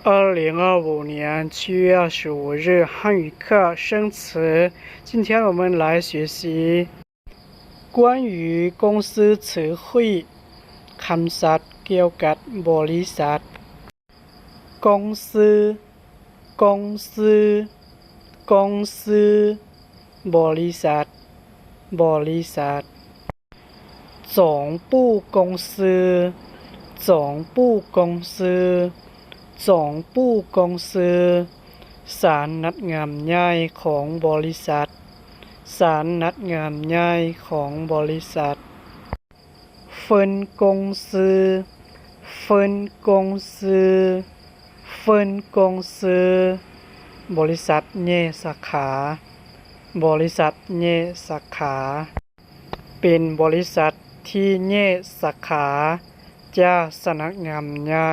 2025年7月25日汉语课生词。今天我们来学习关于公司词汇คำศัพท์เกี่ยวกับบริษัท公司公司公司บริษัทบริษัท总部公司总部公司总部公司สำนักงานใหญ่ของบริษัทสำนักงานใหญ่ของบริษัท分公司分公司分公司บริษัทแยกสาขาบริษัทแยกสาขาเป็นบริษัทที่แยกสาขาจากสำนักงานใหญ่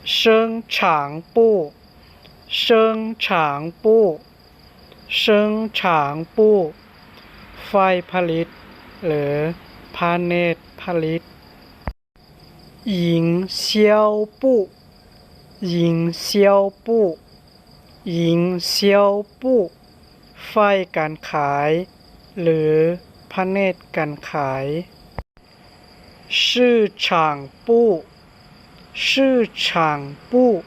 生产部生产部生产部ฝ่ายผลิตหรือแผนกผลิต营销部营销部营销部ฝ่ายการขายหรือแผนกการขาย市场部市场部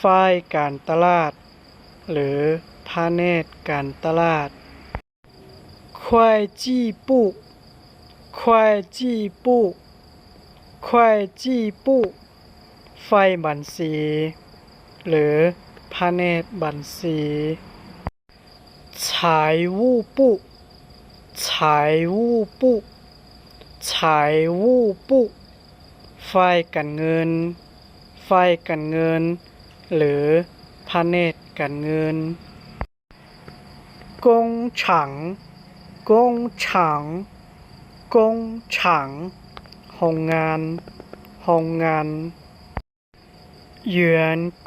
ฝ่ายการตลาดหรือแผนกการตลาด会计部会计部会计部ฝ่ายบัญชีหรือแผนกบัญชี财务部财务部财务部ฝ่ายการเงินฝ่ายการเงินหรือแผนกการเงิน工厂工厂工厂โรงงานโรงงาน员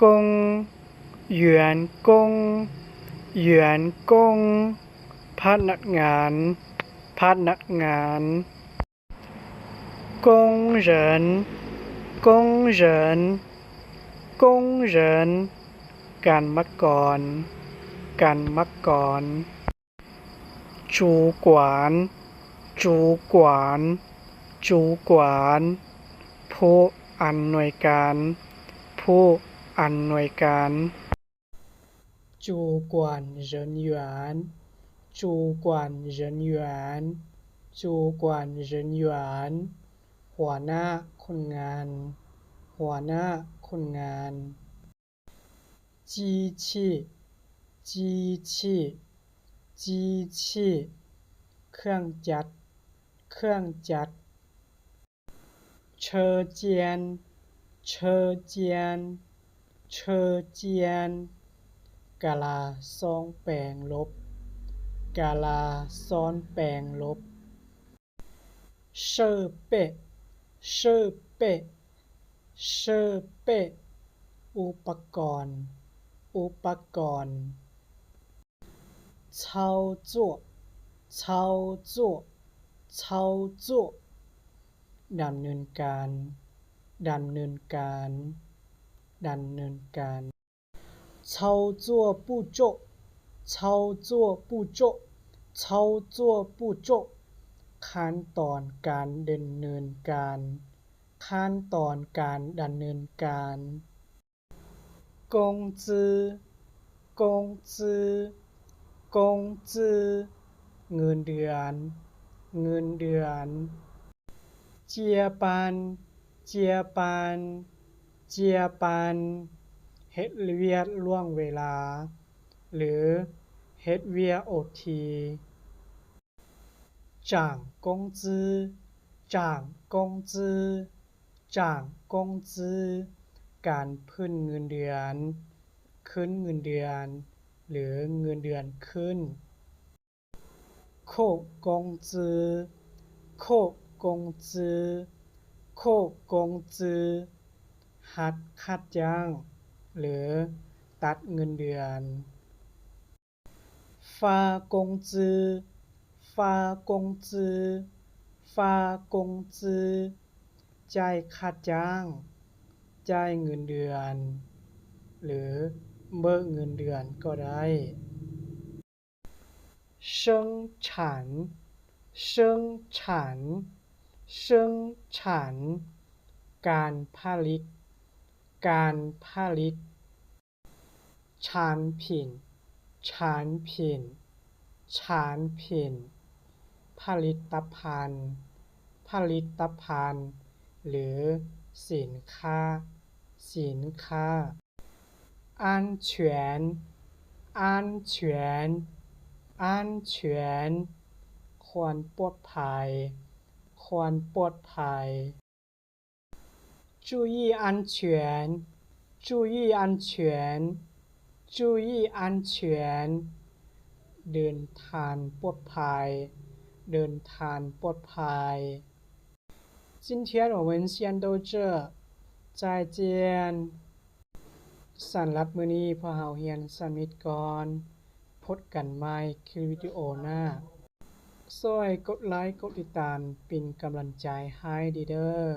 工员工员工พนักงานพนักงาน工人工人工人การมกรการมกร主管主管主管ผู้อำนวยการผู้อำนวยการ主管人员主管人员主管人员หัวหน้าคนงานหัวหน้าคนงาน机器机器机器เครื่องจักรเครื่องจักร车间车间车间กาลาซ่องแปลงลบกาลาซ่อนแปลงลบ设备设备设备อุปกรณ์อุปกรณ์操作操作操作ดำเนินการดำเนินการดำเนินการ操作步骤操作步骤操作步骤ขั้นตอนการดำเนินการขั้นตอนการดำเนินการ工资工资工资เงินเดือนเงินเดือนเจียปันเจียปันเจียปันเฮ็ดเวียกล่วงเวลาหรือเฮ็ดเวียกโอทีจ่างกงจื้อจ่างกงจื้อจ่างกงจื้อการขึ้นเงินเดือนขึ้นเงินเดือนหรือเงินเดือนขึ้นโคกงจื้อโคกงจื้อโคกงจื้อหักค่าจ้างหรือตัดเงินเดือนฟ้ากงจื้อฟ้ากงจื้อฟ้ากงจื้อจ่ายค่าจ้าง จ่ายเงินเดือน หรือเบิกเงินเดือนก็ได้生产生产生产การผลิตการผลิต产品产品产品ผลิตภัณฑ์ผลิตภัณฑ์หรือสินค้าสินค้า安全安全安全ความปลอดภัยความปลอดภัย注意安全注意安全注意安全เดินทางปลอดภัยเดินทางปลอดภัย今天我们先到这再见สำหรับมื้อนี้พวกเราเรียนสำนิทก่อนพบกันใหม่คลิปวิดีโอหน้าช่วยกดไลค์กดติดตามเป็นกำลังใจให้ดีเด้อ